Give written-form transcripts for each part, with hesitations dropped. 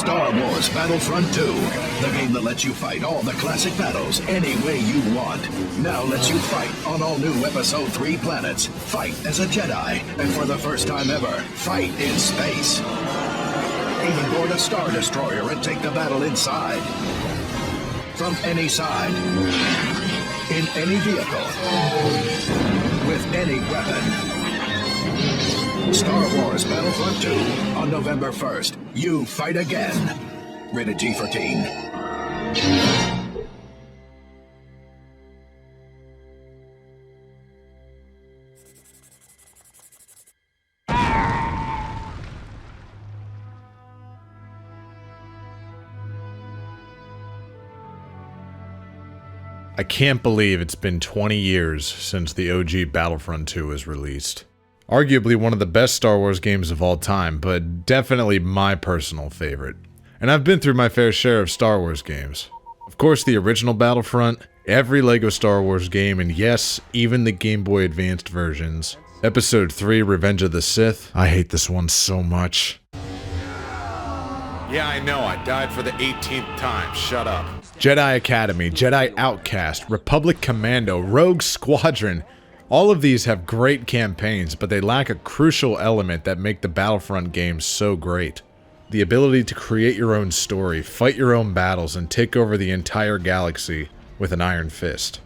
Star Wars Battlefront 2, the game that lets you fight all the classic battles any way you want. Now lets you fight on all new Episode 3 planets, fight as a Jedi, and for the first time ever, fight in space. Even board a Star Destroyer and take the battle inside. From any side, in any vehicle, with any weapon. Star Wars Battlefront 2 on November 1st. You fight again. Rated G for teen. I can't believe it's been 20 years since the OG Battlefront 2 was released. Arguably one of the best Star Wars games of all time, but definitely my personal favorite. And I've been through my fair share of Star Wars games. Of course, the original Battlefront, every LEGO Star Wars game, and yes, even the Game Boy Advanced versions. Episode 3, Revenge of the Sith. I hate this one so much. Yeah, I know, I died for the 18th time, shut up. Jedi Academy, Jedi Outcast, Republic Commando, Rogue Squadron. All of these have great campaigns, but they lack a crucial element that make the Battlefront games so great. The ability to create your own story, fight your own battles, and take over the entire galaxy with an iron fist.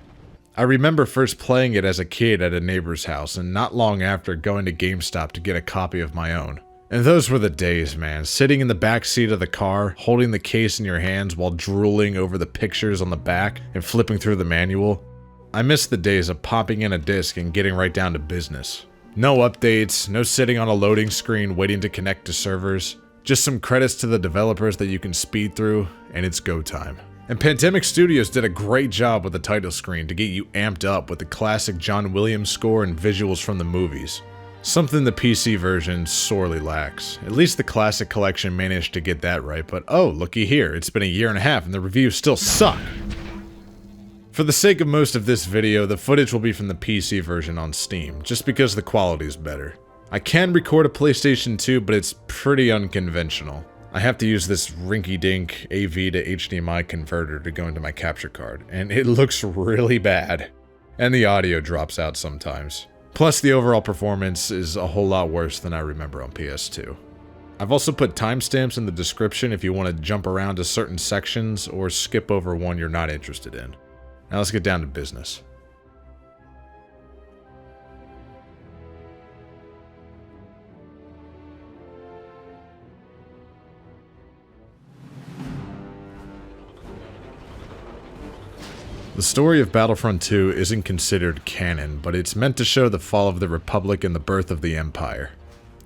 I remember first playing it as a kid at a neighbor's house, and not long after going to GameStop to get a copy of my own. And those were the days, man. Sitting in the back seat of the car, holding the case in your hands while drooling over the pictures on the back and flipping through the manual. I miss the days of popping in a disc and getting right down to business. No updates, no sitting on a loading screen waiting to connect to servers. Just some credits to the developers that you can speed through, and it's go time. And Pandemic Studios did a great job with the title screen to get you amped up with the classic John Williams score and visuals from the movies. Something the PC version sorely lacks. At least the Classic Collection managed to get that right, but oh, looky here, it's been a year and a half and the reviews still suck! For the sake of most of this video, the footage will be from the PC version on Steam, just because the quality is better. I can record a PlayStation 2, but it's pretty unconventional. I have to use this rinky-dink AV to HDMI converter to go into my capture card, and it looks really bad. And the audio drops out sometimes. Plus, the overall performance is a whole lot worse than I remember on PS2. I've also put timestamps in the description if you want to jump around to certain sections or skip over one you're not interested in. Now let's get down to business. The story of Battlefront 2 isn't considered canon, but it's meant to show the fall of the Republic and the birth of the Empire.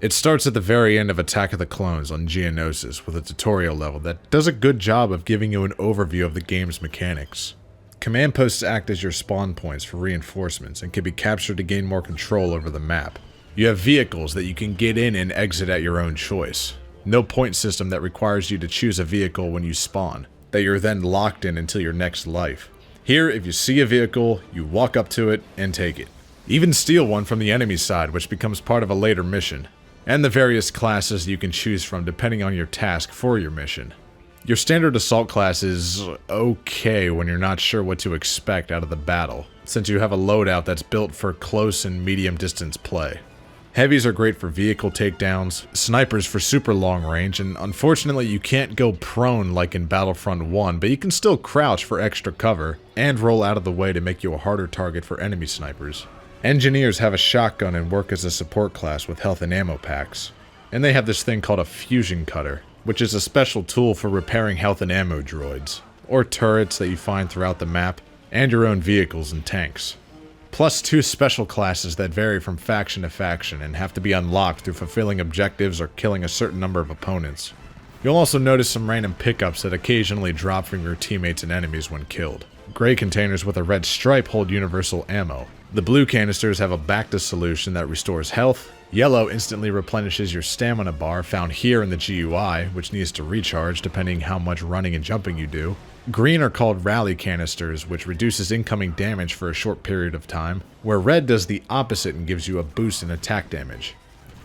It starts at the very end of Attack of the Clones on Geonosis with a tutorial level that does a good job of giving you an overview of the game's mechanics. Command posts act as your spawn points for reinforcements and can be captured to gain more control over the map. You have vehicles that you can get in and exit at your own choice. No point system that requires you to choose a vehicle when you spawn, that you're then locked in until your next life. Here, if you see a vehicle, you walk up to it and take it. Even steal one from the enemy side, which becomes part of a later mission. And the various classes you can choose from depending on your task for your mission. Your standard assault class is okay when you're not sure what to expect out of the battle, since you have a loadout that's built for close and medium distance play. Heavies are great for vehicle takedowns, snipers for super long range, and unfortunately you can't go prone like in Battlefront 1, but you can still crouch for extra cover, and roll out of the way to make you a harder target for enemy snipers. Engineers have a shotgun and work as a support class with health and ammo packs. And they have this thing called a fusion cutter, which is a special tool for repairing health and ammo droids, or turrets that you find throughout the map, and your own vehicles and tanks. Plus 2 special classes that vary from faction to faction and have to be unlocked through fulfilling objectives or killing a certain number of opponents. You'll also notice some random pickups that occasionally drop from your teammates and enemies when killed. Gray containers with a red stripe hold universal ammo. The blue canisters have a Bacta solution that restores health. Yellow instantly replenishes your stamina bar found here in the GUI, which needs to recharge depending how much running and jumping you do. Green are called rally canisters, which reduces incoming damage for a short period of time, where red does the opposite and gives you a boost in attack damage.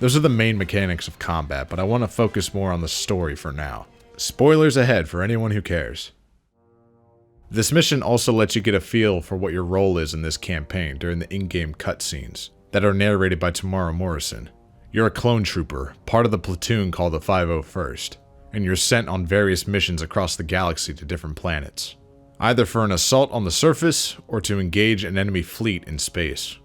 Those are the main mechanics of combat, but I want to focus more on the story for now. Spoilers ahead for anyone who cares. This mission also lets you get a feel for what your role is in this campaign during the in-game cutscenes that are narrated by Tamara Morrison. You're a clone trooper, part of the platoon called the 501st, and you're sent on various missions across the galaxy to different planets, either for an assault on the surface or to engage an enemy fleet in space.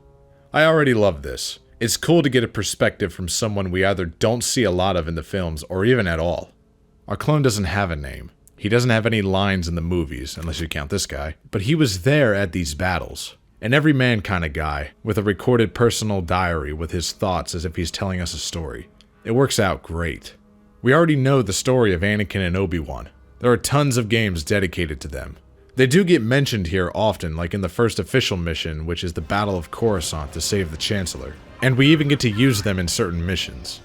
I already love this. It's cool to get a perspective from someone we either don't see a lot of in the films or even at all. Our clone doesn't have a name. He doesn't have any lines in the movies, unless you count this guy, but he was there at these battles. An everyman kind of guy, with a recorded personal diary with his thoughts as if he's telling us a story. It works out great. We already know the story of Anakin and Obi-Wan. There are tons of games dedicated to them. They do get mentioned here often, like in the first official mission, which is the Battle of Coruscant to save the Chancellor. And we even get to use them in certain missions.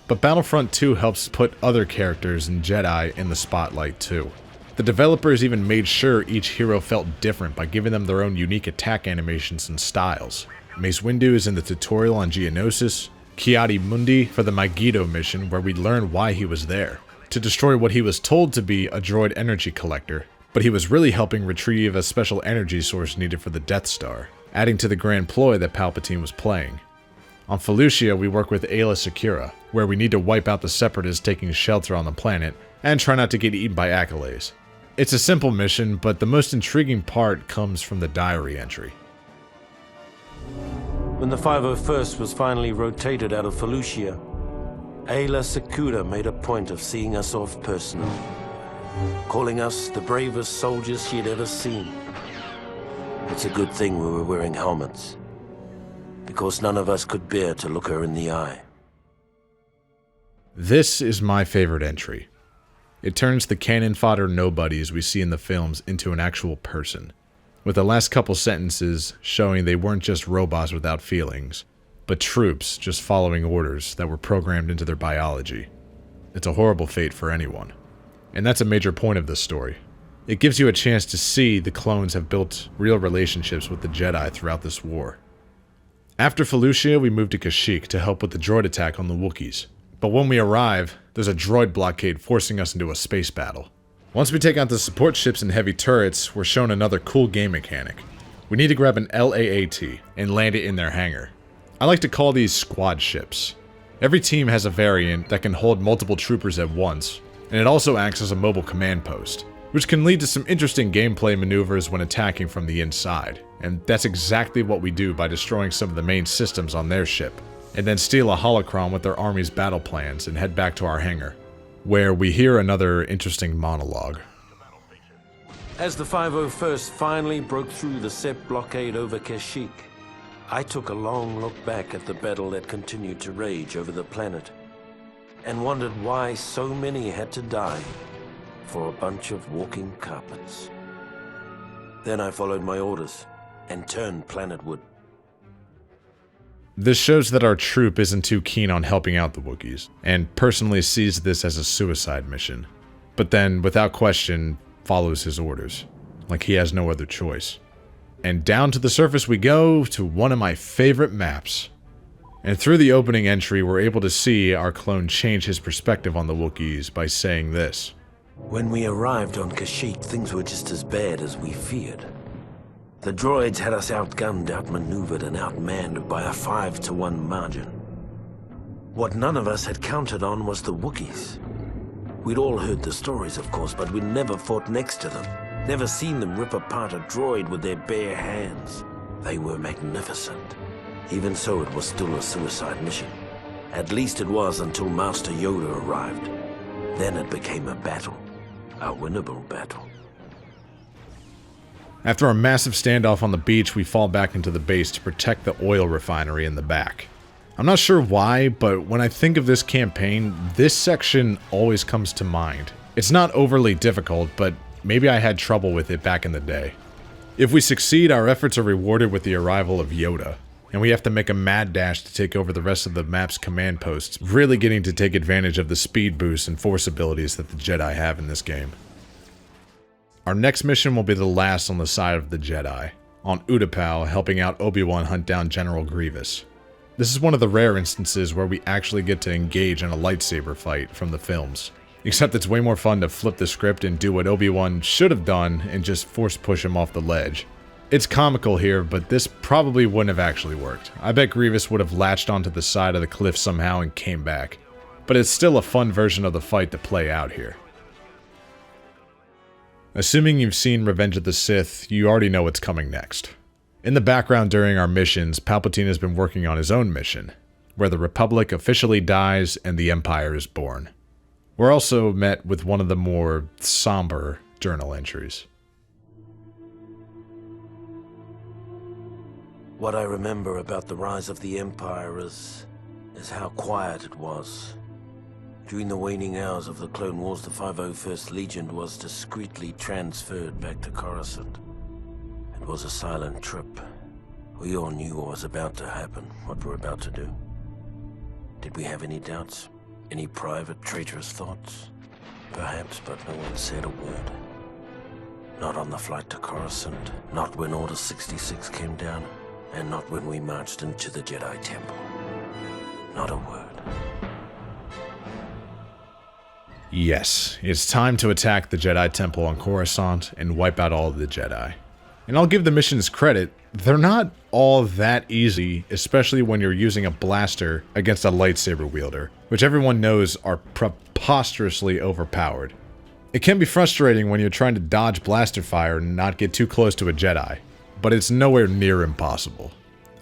But Battlefront 2 helps put other characters and Jedi in the spotlight too. The developers even made sure each hero felt different by giving them their own unique attack animations and styles. Mace Windu is in the tutorial on Geonosis, Ki-Adi-Mundi for the Megiddo mission where we learn why he was there, to destroy what he was told to be a droid energy collector, but he was really helping retrieve a special energy source needed for the Death Star, adding to the grand ploy that Palpatine was playing. On Felucia, we work with Aayla Secura, where we need to wipe out the Separatists taking shelter on the planet, and try not to get eaten by Accolades. It's a simple mission, but the most intriguing part comes from the diary entry. When the 501st was finally rotated out of Felucia, Aayla Secura made a point of seeing us off personally, calling us the bravest soldiers she had ever seen. It's a good thing we were wearing helmets, because none of us could bear to look her in the eye. This is my favorite entry. It turns the cannon fodder nobodies we see in the films into an actual person, with the last couple sentences showing they weren't just robots without feelings, but troops just following orders that were programmed into their biology. It's a horrible fate for anyone. And that's a major point of this story. It gives you a chance to see the clones have built real relationships with the Jedi throughout this war. After Felucia, we move to Kashyyyk to help with the droid attack on the Wookiees. But when we arrive, there's a droid blockade forcing us into a space battle. Once we take out the support ships and heavy turrets, we're shown another cool game mechanic. We need to grab an LAAT and land it in their hangar. I like to call these squad ships. Every team has a variant that can hold multiple troopers at once, and it also acts as a mobile command post, which can lead to some interesting gameplay maneuvers when attacking from the inside. And that's exactly what we do by destroying some of the main systems on their ship, and then steal a holocron with their army's battle plans and head back to our hangar, where we hear another interesting monologue. As the 501st finally broke through the Sept blockade over Kashyyyk, I took a long look back at the battle that continued to rage over the planet, and wondered why so many had to die for a bunch of walking carpets. Then I followed my orders and turned planetward. This shows that our troop isn't too keen on helping out the Wookiees, and personally sees this as a suicide mission, but then, without question, follows his orders, like he has no other choice. And down to the surface we go, to one of my favorite maps. And through the opening entry, we're able to see our clone change his perspective on the Wookiees by saying this. When we arrived on Kashyyyk, things were just as bad as we feared. The droids had us outgunned, outmaneuvered, and outmanned by a 5-to-1 margin. What none of us had counted on was the Wookiees. We'd all heard the stories, of course, but we'd never fought next to them. Never seen them rip apart a droid with their bare hands. They were magnificent. Even so, it was still a suicide mission. At least it was until Master Yoda arrived. Then it became a battle. A winnable battle. After a massive standoff on the beach, we fall back into the base to protect the oil refinery in the back. I'm not sure why, but when I think of this campaign, this section always comes to mind. It's not overly difficult, but maybe I had trouble with it back in the day. If we succeed, our efforts are rewarded with the arrival of Yoda, and we have to make a mad dash to take over the rest of the map's command posts, really getting to take advantage of the speed boosts and force abilities that the Jedi have in this game. Our next mission will be the last on the side of the Jedi, on Utapau, helping out Obi-Wan hunt down General Grievous. This is one of the rare instances where we actually get to engage in a lightsaber fight from the films. Except it's way more fun to flip the script and do what Obi-Wan should have done and just force push him off the ledge. It's comical here, but this probably wouldn't have actually worked. I bet Grievous would have latched onto the side of the cliff somehow and came back. But it's still a fun version of the fight to play out here. Assuming you've seen Revenge of the Sith, you already know what's coming next. In the background during our missions, Palpatine has been working on his own mission, where the Republic officially dies and the Empire is born. We're also met with one of the more somber journal entries. What I remember about the rise of the Empire is how quiet it was. During the waning hours of the Clone Wars, the 501st Legion was discreetly transferred back to Coruscant. It was a silent trip. We all knew what was about to happen, what we're about to do. Did we have any doubts? Any private, traitorous thoughts? Perhaps, but no one said a word. Not on the flight to Coruscant, not when Order 66 came down, and not when we marched into the Jedi Temple. Not a word. Yes, it's time to attack the Jedi Temple on Coruscant and wipe out all of the Jedi. And I'll give the missions credit, they're not all that easy, especially when you're using a blaster against a lightsaber wielder, which everyone knows are preposterously overpowered. It can be frustrating when you're trying to dodge blaster fire and not get too close to a Jedi, but it's nowhere near impossible.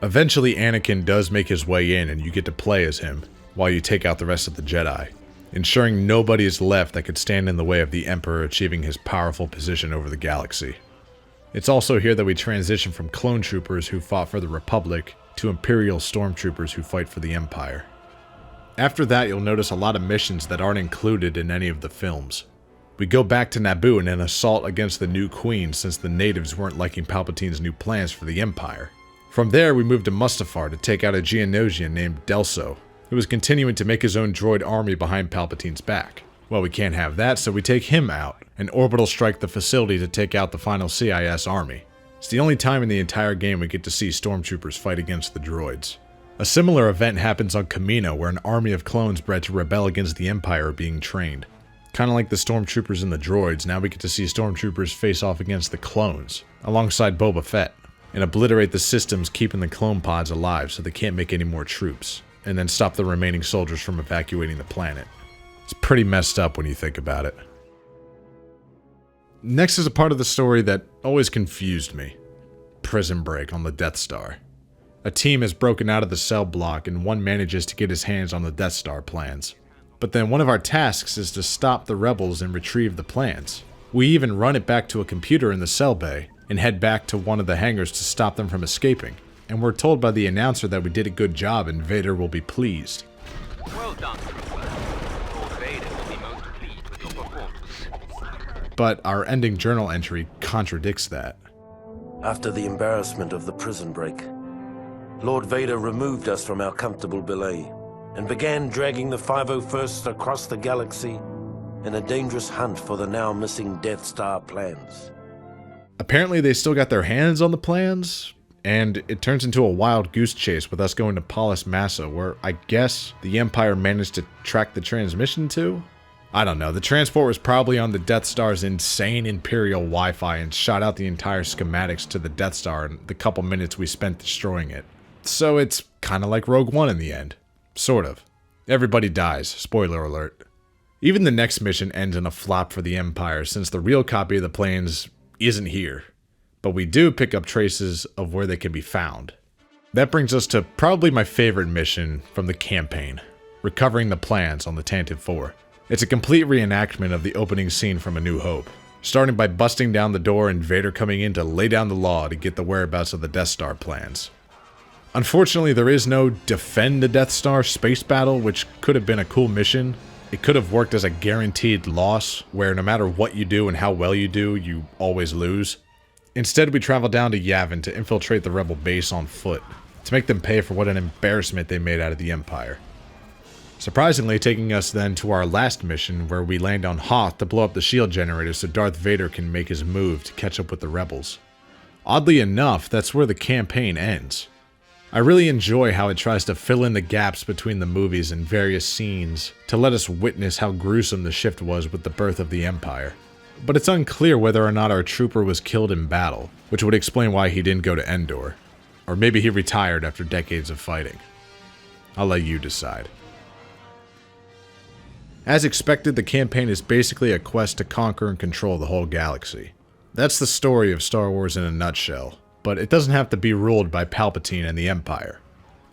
Eventually Anakin does make his way in and you get to play as him, while you take out the rest of the Jedi, ensuring nobody is left that could stand in the way of the Emperor achieving his powerful position over the galaxy. It's also here that we transition from clone troopers who fought for the Republic to Imperial stormtroopers who fight for the Empire. After that, you'll notice a lot of missions that aren't included in any of the films. We go back to Naboo in an assault against the new Queen since the natives weren't liking Palpatine's new plans for the Empire. From there, we move to Mustafar to take out a Geonosian named Delso, who was continuing to make his own droid army behind Palpatine's back. Well, we can't have that, so we take him out, and orbital strike the facility to take out the final CIS army. It's the only time in the entire game we get to see stormtroopers fight against the droids. A similar event happens on Kamino, where an army of clones bred to rebel against the Empire are being trained. Kinda like the stormtroopers and the droids, now we get to see stormtroopers face off against the clones, alongside Boba Fett, and obliterate the systems keeping the clone pods alive so they can't make any more troops, and then stop the remaining soldiers from evacuating the planet. It's pretty messed up when you think about it. Next is a part of the story that always confused me. Prison break on the Death Star. A team has broken out of the cell block and one manages to get his hands on the Death Star plans. But then one of our tasks is to stop the rebels and retrieve the plans. We even run it back to a computer in the cell bay and head back to one of the hangars to stop them from escaping. And we're told by the announcer that we did a good job and Vader will be pleased. Well done, Lord Vader will be most pleased with your performance. But our ending journal entry contradicts that. After the embarrassment of the prison break, Lord Vader removed us from our comfortable belay and began dragging the 501st across the galaxy in a dangerous hunt for the now missing Death Star plans. Apparently they still got their hands on the plans, and it turns into a wild goose chase with us going to Palis Massa, where I guess the Empire managed to track the transmission to? I don't know, the transport was probably on the Death Star's insane Imperial Wi-Fi and shot out the entire schematics to the Death Star in the couple minutes we spent destroying it. So it's kinda like Rogue One in the end. Sort of. Everybody dies, spoiler alert. Even the next mission ends in a flop for the Empire since the real copy of the planes isn't here. But we do pick up traces of where they can be found. That brings us to probably my favorite mission from the campaign, recovering the plans on the Tantive 4. It's a complete reenactment of the opening scene from A New Hope, starting by busting down the door and Vader coming in to lay down the law to get the whereabouts of the Death Star plans. Unfortunately, there is no defend the Death Star space battle, which could have been a cool mission. It could have worked as a guaranteed loss, where no matter what you do and how well you do, you always lose. Instead, we travel down to Yavin to infiltrate the rebel base on foot, to make them pay for what an embarrassment they made out of the Empire. Surprisingly, taking us then to our last mission, where we land on Hoth to blow up the shield generator so Darth Vader can make his move to catch up with the rebels. Oddly enough, that's where the campaign ends. I really enjoy how it tries to fill in the gaps between the movies and various scenes to let us witness how gruesome the shift was with the birth of the Empire. But it's unclear whether or not our trooper was killed in battle, which would explain why he didn't go to Endor. Or maybe he retired after decades of fighting. I'll let you decide. As expected, the campaign is basically a quest to conquer and control the whole galaxy. That's the story of Star Wars in a nutshell, but it doesn't have to be ruled by Palpatine and the Empire.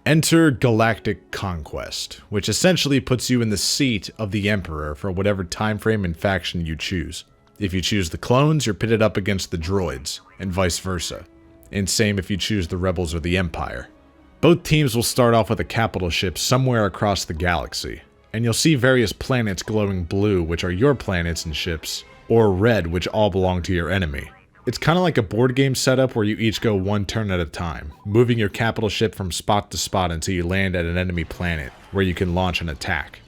Enter Galactic Conquest, which essentially puts you in the seat of the Emperor for whatever time frame and faction you choose. If you choose the clones, you're pitted up against the droids, and vice versa. And same if you choose the Rebels or the Empire. Both teams will start off with a capital ship somewhere across the galaxy, and you'll see various planets glowing blue, which are your planets and ships, or red, which all belong to your enemy. It's kind of like a board game setup where you each go one turn at a time, moving your capital ship from spot to spot until you land at an enemy planet, where you can launch an attack.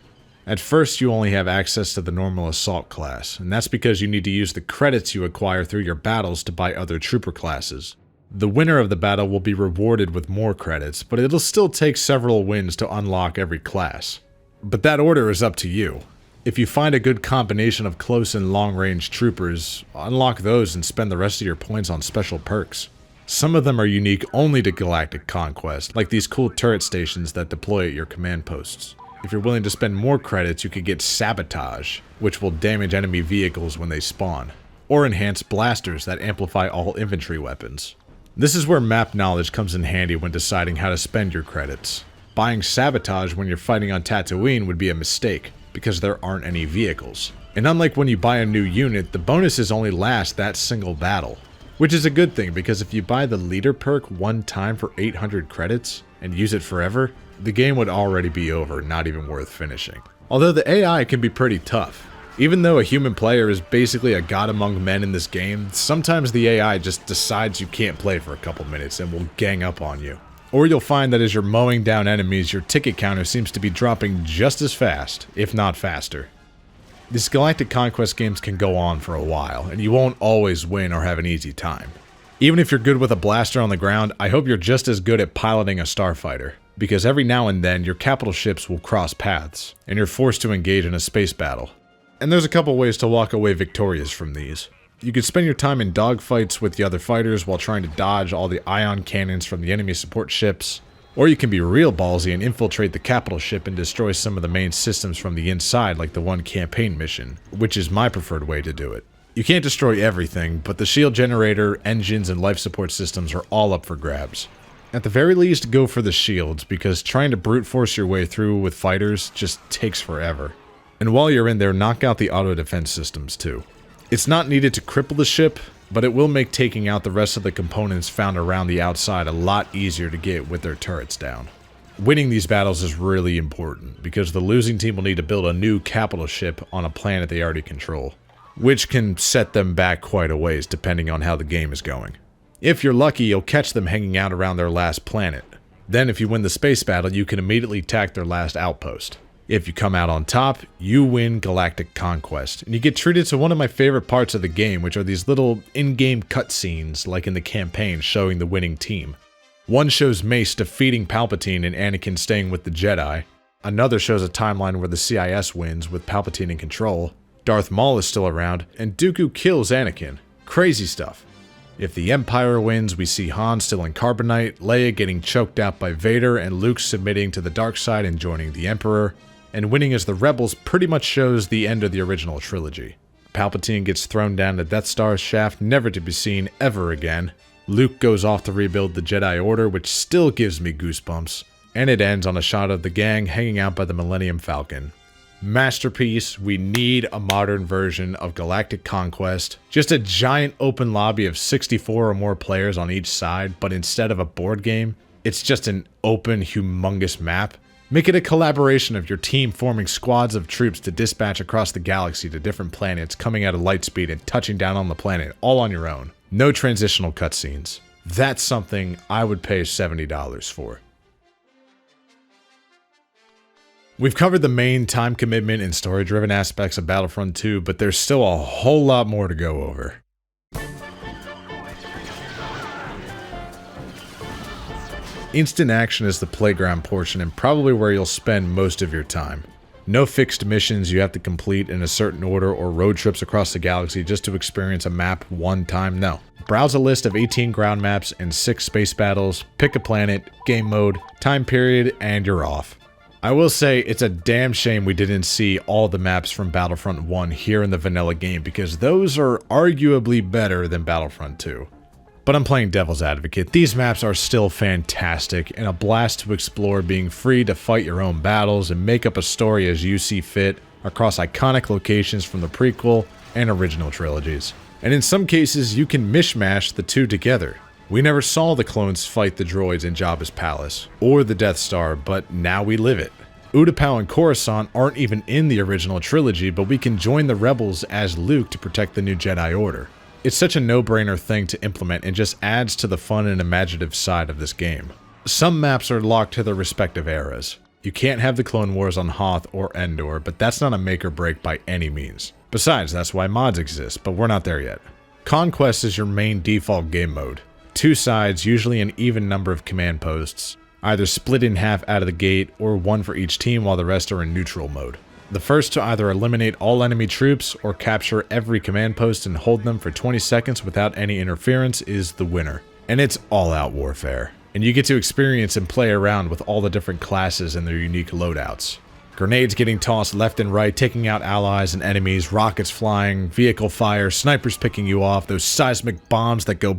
At first, you only have access to the normal assault class, and that's because you need to use the credits you acquire through your battles to buy other trooper classes. The winner of the battle will be rewarded with more credits, but it'll still take several wins to unlock every class. But that order is up to you. If you find a good combination of close and long-range troopers, unlock those and spend the rest of your points on special perks. Some of them are unique only to Galactic Conquest, like these cool turret stations that deploy at your command posts. If you're willing to spend more credits, you could get Sabotage, which will damage enemy vehicles when they spawn, or enhance blasters that amplify all infantry weapons. This is where map knowledge comes in handy when deciding how to spend your credits. Buying Sabotage when you're fighting on Tatooine would be a mistake, because there aren't any vehicles. And unlike when you buy a new unit, the bonuses only last that single battle. Which is a good thing, because if you buy the leader perk one time for 800 credits, and use it forever, the game would already be over, not even worth finishing. Although the AI can be pretty tough. Even though a human player is basically a god among men in this game, sometimes the AI just decides you can't play for a couple minutes and will gang up on you. Or you'll find that as you're mowing down enemies, your ticket counter seems to be dropping just as fast, if not faster. These Galactic Conquest games can go on for a while, and you won't always win or have an easy time. Even if you're good with a blaster on the ground, I hope you're just as good at piloting a starfighter, because every now and then your capital ships will cross paths, and you're forced to engage in a space battle. And there's a couple ways to walk away victorious from these. You could spend your time in dogfights with the other fighters while trying to dodge all the ion cannons from the enemy support ships, or you can be real ballsy and infiltrate the capital ship and destroy some of the main systems from the inside like the one campaign mission, which is my preferred way to do it. You can't destroy everything, but the shield generator, engines, and life support systems are all up for grabs. At the very least, go for the shields, because trying to brute force your way through with fighters just takes forever. And while you're in there, knock out the auto defense systems too. It's not needed to cripple the ship, but it will make taking out the rest of the components found around the outside a lot easier to get with their turrets down. Winning these battles is really important, because the losing team will need to build a new capital ship on a planet they already control, which can set them back quite a ways depending on how the game is going. If you're lucky, you'll catch them hanging out around their last planet. Then if you win the space battle, you can immediately attack their last outpost. If you come out on top, you win Galactic Conquest, and you get treated to one of my favorite parts of the game, which are these little in-game cutscenes, like in the campaign, showing the winning team. One shows Mace defeating Palpatine and Anakin staying with the Jedi. Another shows a timeline where the CIS wins with Palpatine in control. Darth Maul is still around, and Dooku kills Anakin. Crazy stuff. If the Empire wins, we see Han still in Carbonite, Leia getting choked out by Vader, and Luke submitting to the dark side and joining the Emperor. And winning as the Rebels pretty much shows the end of the original trilogy. Palpatine gets thrown down the Death Star's shaft, never to be seen ever again. Luke goes off to rebuild the Jedi Order, which still gives me goosebumps. And it ends on a shot of the gang hanging out by the Millennium Falcon. Masterpiece. We need a modern version of Galactic Conquest. Just a giant open lobby of 64 or more players on each side, but instead of a board game, it's just an open, humongous map. Make it a collaboration of your team forming squads of troops to dispatch across the galaxy to different planets, coming at a light speed and touching down on the planet, all on your own. No transitional cutscenes. That's something I would pay $70 for. We've covered the main time commitment and story-driven aspects of Battlefront 2, but there's still a whole lot more to go over. Instant action is the playground portion and probably where you'll spend most of your time. No fixed missions you have to complete in a certain order or road trips across the galaxy just to experience a map one time, no. Browse a list of 18 ground maps and 6 space battles, pick a planet, game mode, time period, and you're off. I will say it's a damn shame we didn't see all the maps from Battlefront 1 here in the vanilla game because those are arguably better than Battlefront 2. But I'm playing devil's advocate. These maps are still fantastic and a blast to explore, being free to fight your own battles and make up a story as you see fit across iconic locations from the prequel and original trilogies. And in some cases, you can mishmash the two together. We never saw the clones fight the droids in Jabba's palace, or the Death Star, but now we live it. Utapau and Coruscant aren't even in the original trilogy, but we can join the rebels as Luke to protect the new Jedi Order. It's such a no-brainer thing to implement and just adds to the fun and imaginative side of this game. Some maps are locked to their respective eras. You can't have the Clone Wars on Hoth or Endor, but that's not a make or break by any means. Besides, that's why mods exist, but we're not there yet. Conquest is your main default game mode. 2 sides, usually an even number of command posts, either split in half out of the gate or 1 for each team while the rest are in neutral mode. The first to either eliminate all enemy troops or capture every command post and hold them for 20 seconds without any interference is the winner. And it's all-out warfare. And you get to experience and play around with all the different classes and their unique loadouts. Grenades getting tossed left and right, taking out allies and enemies, rockets flying, vehicle fire, snipers picking you off, those seismic bombs that go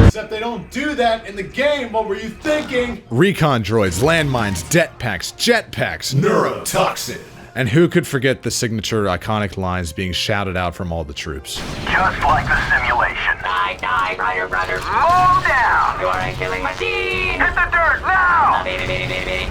except they don't do that in the game, what were you thinking? Recon droids, landmines, jetpacks, neurotoxin. And who could forget the signature iconic lines being shouted out from all the troops? Just like the simulation. Die, brother. Slow down! You are a killing machine! Hit the dirt now! Baby.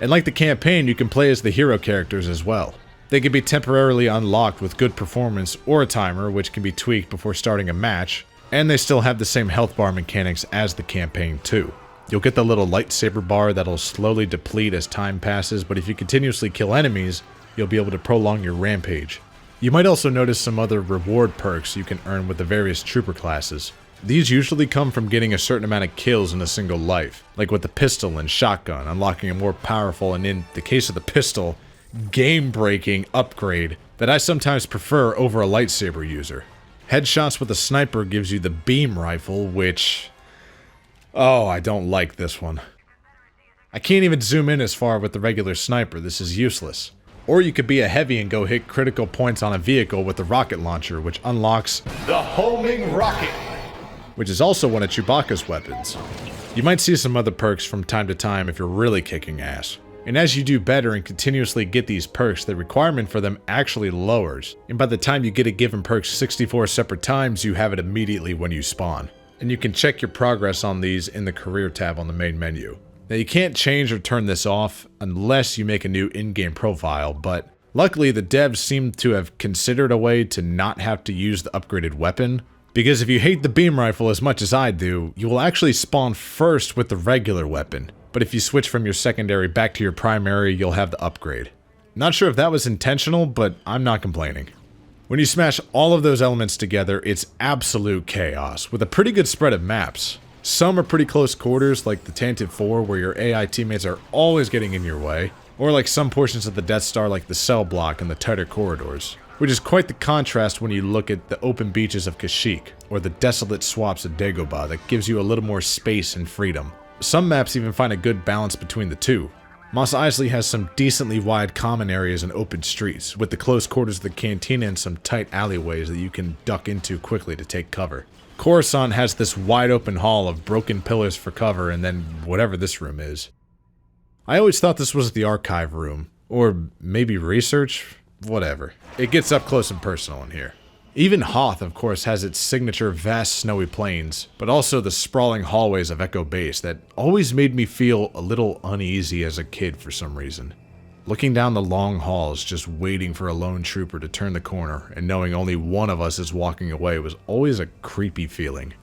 And like the campaign, you can play as the hero characters as well. They can be temporarily unlocked with good performance or a timer, which can be tweaked before starting a match, and they still have the same health bar mechanics as the campaign too. You'll get the little lightsaber bar that'll slowly deplete as time passes, but if you continuously kill enemies, you'll be able to prolong your rampage. You might also notice some other reward perks you can earn with the various trooper classes. These usually come from getting a certain amount of kills in a single life, like with the pistol and shotgun, unlocking a more powerful and, in the case of the pistol, game-breaking upgrade that I sometimes prefer over a lightsaber user. Headshots with a sniper gives you the beam rifle, which... oh, I don't like this one. I can't even zoom in as far with the regular sniper, this is useless. Or you could be a heavy and go hit critical points on a vehicle with the rocket launcher, which unlocks the homing rocket, which is also one of Chewbacca's weapons. You might see some other perks from time to time if you're really kicking ass. And as you do better and continuously get these perks, the requirement for them actually lowers. And by the time you get a given perk 64 separate times, you have it immediately when you spawn. And you can check your progress on these in the career tab on the main menu. Now you can't change or turn this off unless you make a new in-game profile, but luckily the devs seem to have considered a way to not have to use the upgraded weapon, because if you hate the beam rifle as much as I do, you will actually spawn first with the regular weapon, but if you switch from your secondary back to your primary, you'll have the upgrade. Not sure if that was intentional, but I'm not complaining. When you smash all of those elements together, it's absolute chaos, with a pretty good spread of maps. Some are pretty close quarters, like the Tantive 4, where your AI teammates are always getting in your way, or like some portions of the Death Star like the cell block and the tighter corridors, which is quite the contrast when you look at the open beaches of Kashyyyk, or the desolate swamps of Dagobah that gives you a little more space and freedom. Some maps even find a good balance between the two. Mos Eisley has some decently wide common areas and open streets, with the close quarters of the cantina and some tight alleyways that you can duck into quickly to take cover. Coruscant has this wide open hall of broken pillars for cover and then whatever this room is. I always thought this was the archive room, or maybe research, whatever. It gets up close and personal in here. Even Hoth, of course, has its signature vast snowy plains, but also the sprawling hallways of Echo Base that always made me feel a little uneasy as a kid for some reason. Looking down the long halls, just waiting for a lone trooper to turn the corner, and knowing only one of us is walking away was always a creepy feeling.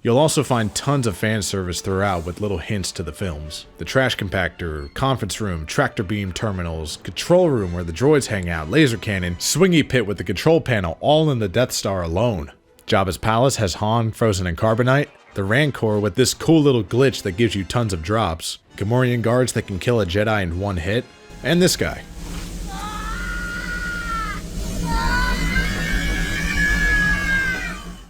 You'll also find tons of fan service throughout with little hints to the films. The trash compactor, conference room, tractor beam terminals, control room where the droids hang out, laser cannon, swingy pit with the control panel, all in the Death Star alone. Jabba's palace has Han frozen in carbonite, the Rancor with this cool little glitch that gives you tons of drops, Gamorrean guards that can kill a Jedi in one hit, and this guy.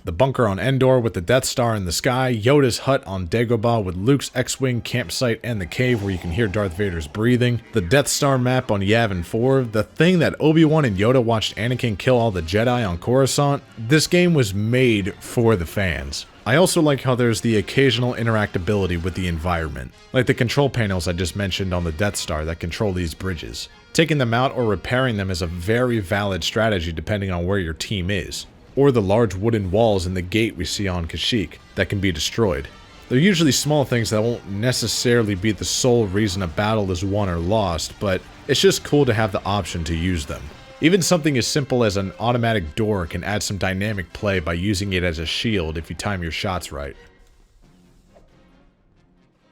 The bunker on Endor with the Death Star in the sky, Yoda's hut on Dagobah with Luke's X-Wing campsite and the cave where you can hear Darth Vader's breathing, the Death Star map on Yavin 4, the thing that Obi-Wan and Yoda watched Anakin kill all the Jedi on Coruscant. This game was made for the fans. I also like how there's the occasional interactability with the environment, like the control panels I just mentioned on the Death Star that control these bridges. Taking them out or repairing them is a very valid strategy depending on where your team is. Or the large wooden walls in the gate we see on Kashyyyk that can be destroyed. They're usually small things that won't necessarily be the sole reason a battle is won or lost, but it's just cool to have the option to use them. Even something as simple as an automatic door can add some dynamic play by using it as a shield if you time your shots right.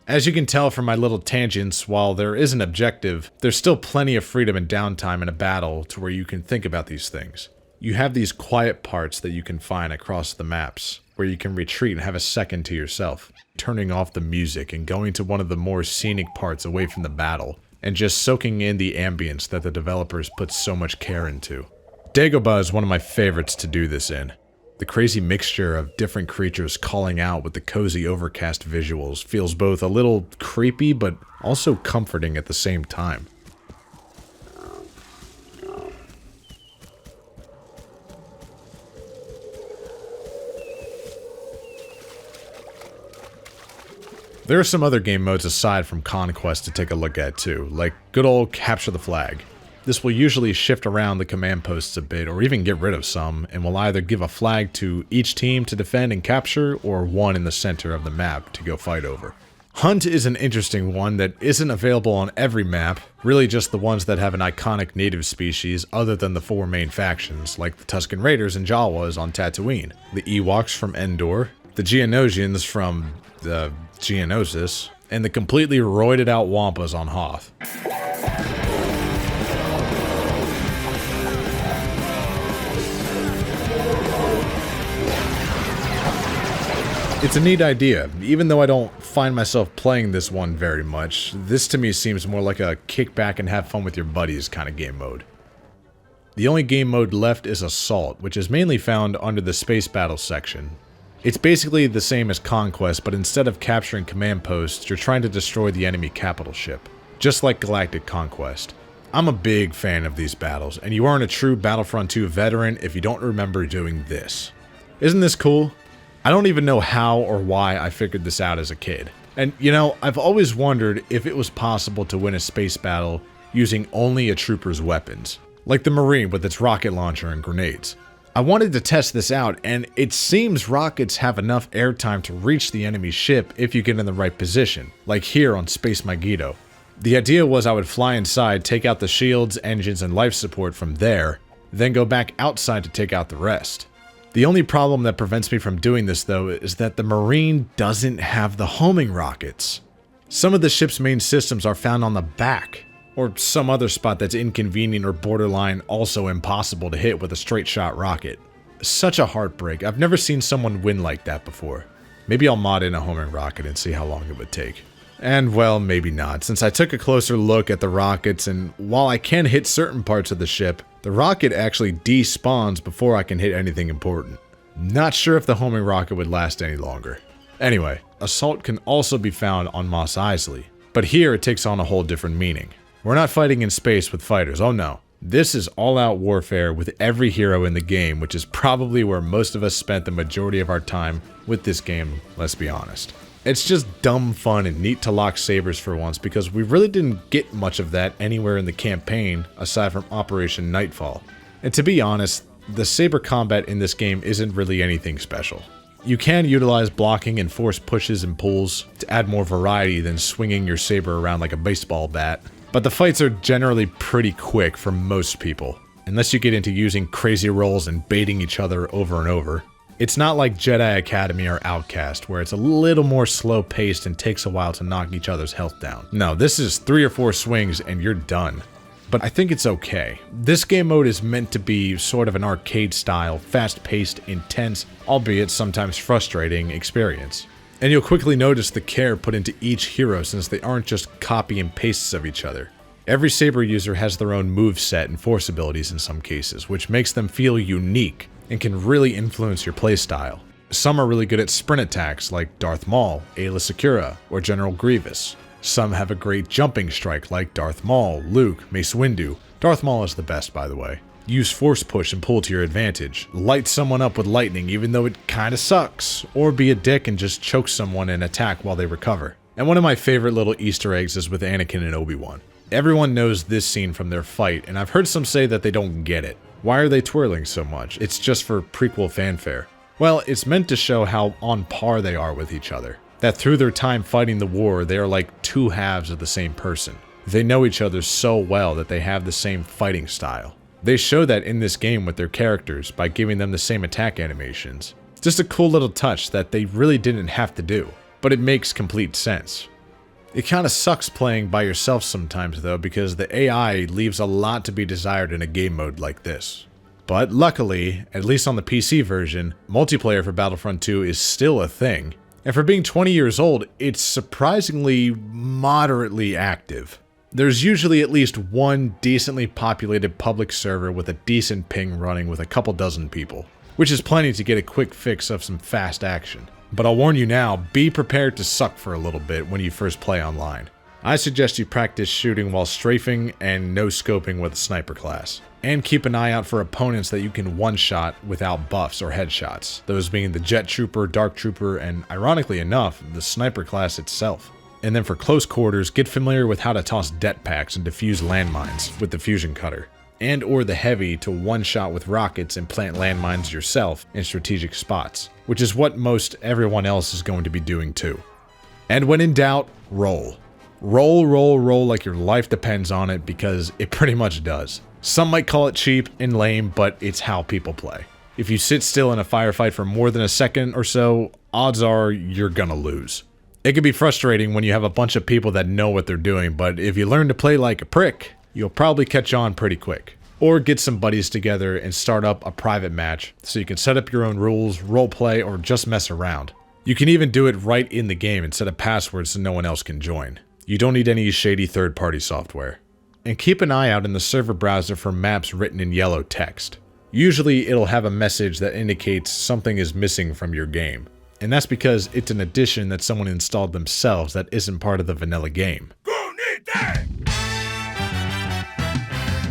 As you can tell from my little tangents, while there is an objective, there's still plenty of freedom and downtime in a battle to where you can think about these things. You have these quiet parts that you can find across the maps, where you can retreat and have a second to yourself, turning off the music and going to one of the more scenic parts away from the battle, and just soaking in the ambience that the developers put so much care into. Dagobah is one of my favorites to do this in. The crazy mixture of different creatures calling out with the cozy overcast visuals feels both a little creepy but also comforting at the same time. There are some other game modes aside from Conquest to take a look at too, like good old Capture the Flag. This will usually shift around the command posts a bit or even get rid of some, and will either give a flag to each team to defend and capture, or one in the center of the map to go fight over. Hunt is an interesting one that isn't available on every map, really just the ones that have an iconic native species other than the four main factions, like the Tusken Raiders and Jawas on Tatooine, the Ewoks from Endor, the Geonosians from the Geonosis, and the completely roided out Wampas on Hoth. It's a neat idea. Even though I don't find myself playing this one very much, this to me seems more like a kick back and have fun with your buddies kind of game mode. The only game mode left is Assault, which is mainly found under the Space Battle section. It's basically the same as Conquest, but instead of capturing command posts, you're trying to destroy the enemy capital ship, just like Galactic Conquest. I'm a big fan of these battles, and you aren't a true Battlefront 2 veteran if you don't remember doing this. Isn't this cool? I don't even know how or why I figured this out as a kid. And you know, I've always wondered if it was possible to win a space battle using only a trooper's weapons, like the Marine with its rocket launcher and grenades. I wanted to test this out, and it seems rockets have enough airtime to reach the enemy ship if you get in the right position, like here on Space Megiddo. The idea was I would fly inside, take out the shields, engines, and life support from there, then go back outside to take out the rest. The only problem that prevents me from doing this though is that the Marine doesn't have the homing rockets. Some of the ship's main systems are found on the back, or some other spot that's inconvenient or borderline also impossible to hit with a straight shot rocket. Such a heartbreak. I've never seen someone win like that before. Maybe I'll mod in a homing rocket and see how long it would take. And well, maybe not, since I took a closer look at the rockets, and while I can hit certain parts of the ship, the rocket actually despawns before I can hit anything important. Not sure if the homing rocket would last any longer. Anyway, Assault can also be found on Mos Eisley, but here it takes on a whole different meaning. We're not fighting in space with fighters, oh no. This is all-out warfare with every hero in the game, which is probably where most of us spent the majority of our time with this game, let's be honest. It's just dumb fun and neat to lock sabers for once, because we really didn't get much of that anywhere in the campaign aside from Operation Nightfall. And to be honest, the saber combat in this game isn't really anything special. You can utilize blocking and force pushes and pulls to add more variety than swinging your saber around like a baseball bat, but the fights are generally pretty quick for most people, unless you get into using crazy rolls and baiting each other over and over. It's not like Jedi Academy or Outcast, where it's a little more slow-paced and takes a while to knock each other's health down. No, this is 3 or 4 swings and you're done. but I think it's okay. This game mode is meant to be sort of an arcade-style, fast-paced, intense, albeit sometimes frustrating experience. And you'll quickly notice the care put into each hero since they aren't just copy and pastes of each other. Every Saber user has their own moveset and force abilities in some cases, which makes them feel unique and can really influence your playstyle. Some are really good at sprint attacks like Darth Maul, Aayla Secura, or General Grievous. Some have a great jumping strike like Darth Maul, Luke, Mace Windu. Darth Maul is the best, by the way. Use force push and pull to your advantage. Light someone up with lightning even though it kinda sucks. Or be a dick and just choke someone and attack while they recover. And one of my favorite little Easter eggs is with Anakin and Obi-Wan. Everyone knows this scene from their fight, and I've heard some say that they don't get it. Why are they twirling so much? It's just for prequel fanfare. Well, it's meant to show how on par they are with each other. That through their time fighting the war, they are like two halves of the same person. They know each other so well that they have the same fighting style. They show that in this game with their characters by giving them the same attack animations. Just a cool little touch that they really didn't have to do, but it makes complete sense. It kinda sucks playing by yourself sometimes though, because the AI leaves a lot to be desired in a game mode like this. But luckily, at least on the PC version, multiplayer for Battlefront 2 is still a thing, and for being 20 years old, it's surprisingly moderately active. There's usually at least one decently populated public server with a decent ping running with a couple dozen people, which is plenty to get a quick fix of some fast action. But I'll warn you now, be prepared to suck for a little bit when you first play online. I suggest you practice shooting while strafing and no-scoping with a sniper class. And keep an eye out for opponents that you can one-shot without buffs or headshots, those being the Jet Trooper, Dark Trooper, and ironically enough, the sniper class itself. And then for close quarters, get familiar with how to toss det packs and defuse landmines with the fusion cutter. And or the heavy to one-shot with rockets and plant landmines yourself in strategic spots, which is what most everyone else is going to be doing too. And when in doubt, roll. Roll, roll, roll like your life depends on it, because it pretty much does. Some might call it cheap and lame, but it's how people play. If you sit still in a firefight for more than a second or so, odds are you're gonna lose. It can be frustrating when you have a bunch of people that know what they're doing, but if you learn to play like a prick, you'll probably catch on pretty quick. Or get some buddies together and start up a private match so you can set up your own rules, roleplay, or just mess around. You can even do it right in the game and set a password so no one else can join. You don't need any shady third-party software. And keep an eye out in the server browser for maps written in yellow text. Usually it'll have a message that indicates something is missing from your game. And that's because it's an addition that someone installed themselves that isn't part of the vanilla game.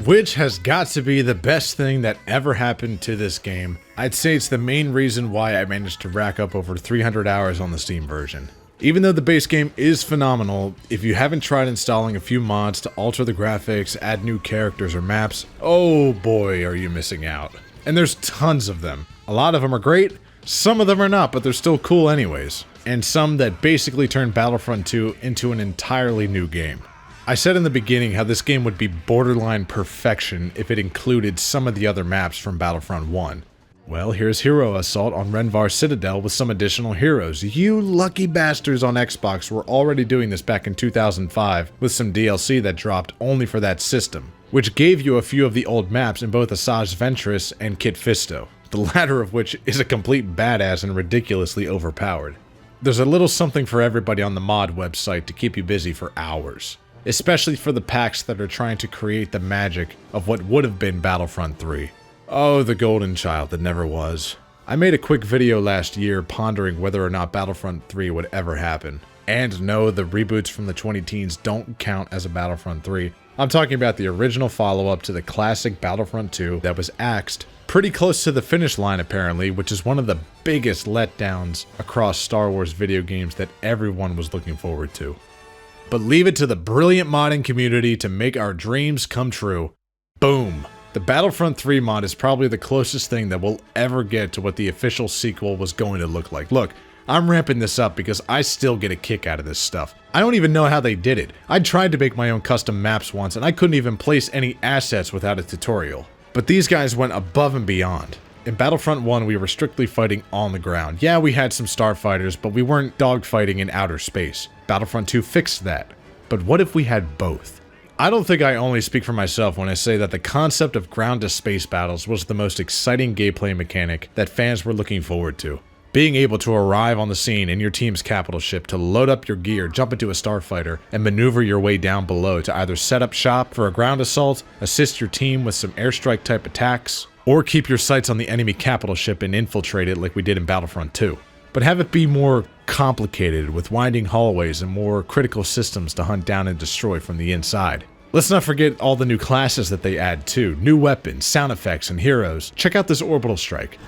Which has got to be the best thing that ever happened to this game. I'd say it's the main reason why I managed to rack up over 300 hours on the Steam version. Even though the base game is phenomenal, if you haven't tried installing a few mods to alter the graphics, add new characters or maps, oh boy are you missing out. And there's tons of them. A lot of them are great, some of them are not, but they're still cool anyways. And some that basically turn Battlefront 2 into an entirely new game. I said in the beginning how this game would be borderline perfection if it included some of the other maps from Battlefront 1. Well, here's Hero Assault on Renvar Citadel with some additional heroes. You lucky bastards on Xbox were already doing this back in 2005 with some DLC that dropped only for that system, which gave you a few of the old maps in both Asajj Ventress and Kit Fisto, the latter of which is a complete badass and ridiculously overpowered. There's a little something for everybody on the mod website to keep you busy for hours, especially for the packs that are trying to create the magic of what would have been Battlefront 3. Oh, the golden child that never was. I made a quick video last year pondering whether or not Battlefront 3 would ever happen. And no, the reboots from the 2010s don't count as a Battlefront 3. I'm talking about the original follow-up to the classic Battlefront 2 that was axed pretty close to the finish line apparently, which is one of the biggest letdowns across Star Wars video games that everyone was looking forward to. But leave it to the brilliant modding community to make our dreams come true. Boom! The Battlefront 3 mod is probably the closest thing that we'll ever get to what the official sequel was going to look like. Look, I'm ramping this up because I still get a kick out of this stuff. I don't even know how they did it. I tried to make my own custom maps once and I couldn't even place any assets without a tutorial. But these guys went above and beyond. In Battlefront 1, we were strictly fighting on the ground. Yeah, we had some starfighters, but we weren't dogfighting in outer space. Battlefront 2 fixed that. But what if we had both? I don't think I only speak for myself when I say that the concept of ground-to-space battles was the most exciting gameplay mechanic that fans were looking forward to. Being able to arrive on the scene in your team's capital ship to load up your gear, jump into a starfighter, and maneuver your way down below to either set up shop for a ground assault, assist your team with some airstrike type attacks, or keep your sights on the enemy capital ship and infiltrate it like we did in Battlefront 2. But have it be more complicated with winding hallways and more critical systems to hunt down and destroy from the inside. Let's not forget all the new classes that they add too, new weapons, sound effects, and heroes. Check out this orbital strike.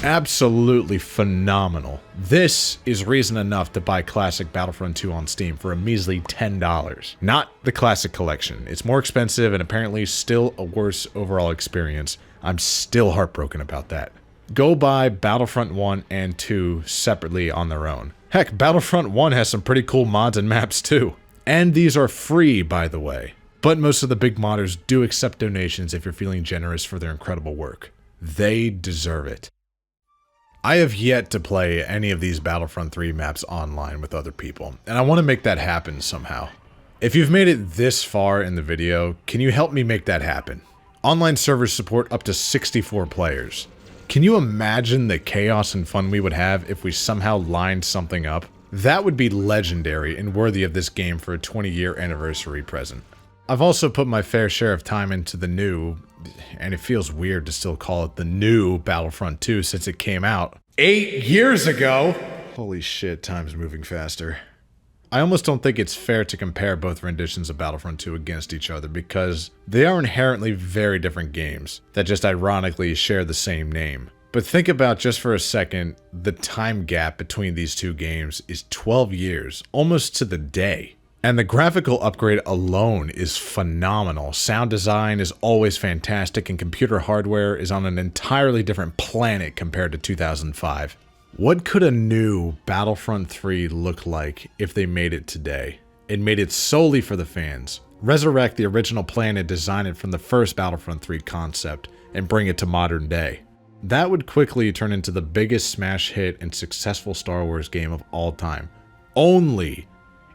Absolutely phenomenal. This is reason enough to buy Classic Battlefront 2 on Steam for a measly $10. Not the Classic Collection. It's more expensive and apparently still a worse overall experience. I'm still heartbroken about that. Go buy Battlefront 1 and 2 separately on their own. Heck, Battlefront 1 has some pretty cool mods and maps too. And these are free, by the way. But most of the big modders do accept donations if you're feeling generous for their incredible work. They deserve it. I have yet to play any of these Battlefront 3 maps online with other people, and I want to make that happen somehow. If you've made it this far in the video, can you help me make that happen? Online servers support up to 64 players. Can you imagine the chaos and fun we would have if we somehow lined something up? That would be legendary and worthy of this game for a 20-year anniversary present. I've also put my fair share of time into the new, and it feels weird to still call it the new Battlefront 2 since it came out 8 years ago! Holy shit, time's moving faster. I almost don't think it's fair to compare both renditions of Battlefront 2 against each other because they are inherently very different games that just ironically share the same name. But think about just for a second, the time gap between these two games is 12 years, almost to the day. And the graphical upgrade alone is phenomenal. Sound design is always fantastic and computer hardware is on an entirely different planet compared to 2005. What could a new Battlefront 3 look like if they made it today? And made it solely for the fans. Resurrect the original plan and design it from the first Battlefront 3 concept and bring it to modern day. That would quickly turn into the biggest smash hit and successful Star Wars game of all time. Only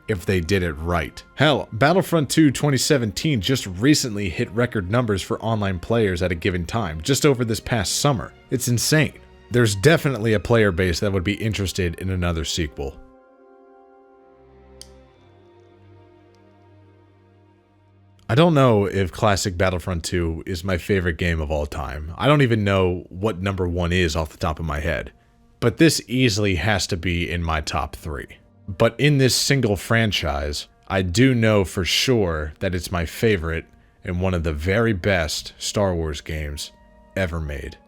if they did it right. Hell, Battlefront 2 2017 just recently hit record numbers for online players at a given time, just over this past summer. It's insane. There's definitely a player base that would be interested in another sequel. I don't know if Classic Battlefront 2 is my favorite game of all time. I don't even know what number 1 is off the top of my head. But this easily has to be in my top 3. But in this single franchise, I do know for sure that it's my favorite and one of the very best Star Wars games ever made.